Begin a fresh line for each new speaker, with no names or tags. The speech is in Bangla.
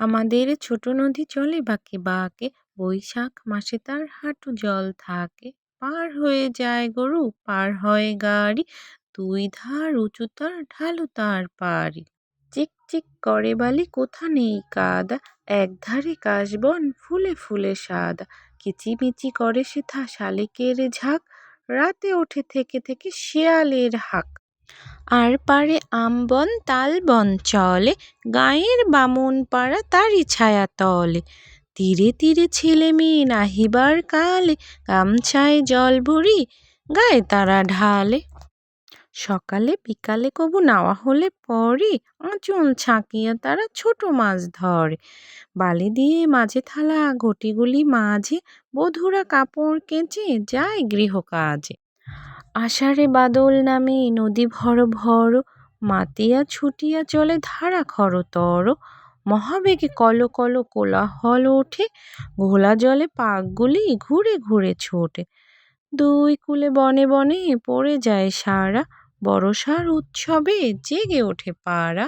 আমাদের ছোট নদী চলে বাঁকে বাঁকে, বৈশাখ মাসে তার হাঁটু জল থাকে। পার হয়ে যায় গরু, পার হয় গাড়ি, দুই ধার উঁচু তার ঢালু তার পাড়ি। চিক চিক করে বালি, কোথা নেই কাদা, এক ধারে কাশবন ফুলে ফুলে সাদা। কিচিমিচি করে সেথা শালিকের ঝাঁক, রাতে ওঠে থেকে থেকে শেয়ালের হাঁক। আর পারে আমবন তালবন চলে, গাঁয়ের বামুন পাড়া তারই ছায়া তলে। তীরে তীরে ছেলে মেয়ে নাহিবার কালে, গামছায় জল ভরি গায়ে তারা ঢালে। সকালে বিকালে কবু নাওয়া হলে পরে, আঁচল ছাঁকিয়া তারা ছোট মাছ ধরে। বালি দিয়ে মাঝে থালা ঘটিগুলি মাঝে, বধূরা কাপড় কেচে যায় গৃহ কাজে। আষাঢ়ে বাদল নামে নদী ভর ভর, মাতিয়া ছুটিয়া চলে ধারা খরতর। মহাবেগে কল কল কোলাহল ওঠে, ঘোলা জলে পাকগুলি ঘুরে ঘুরে ছোটে। দুই কূলে বনে বনে পড়ে যায় সারা, বরষার উৎসবে জেগে ওঠে পাড়া।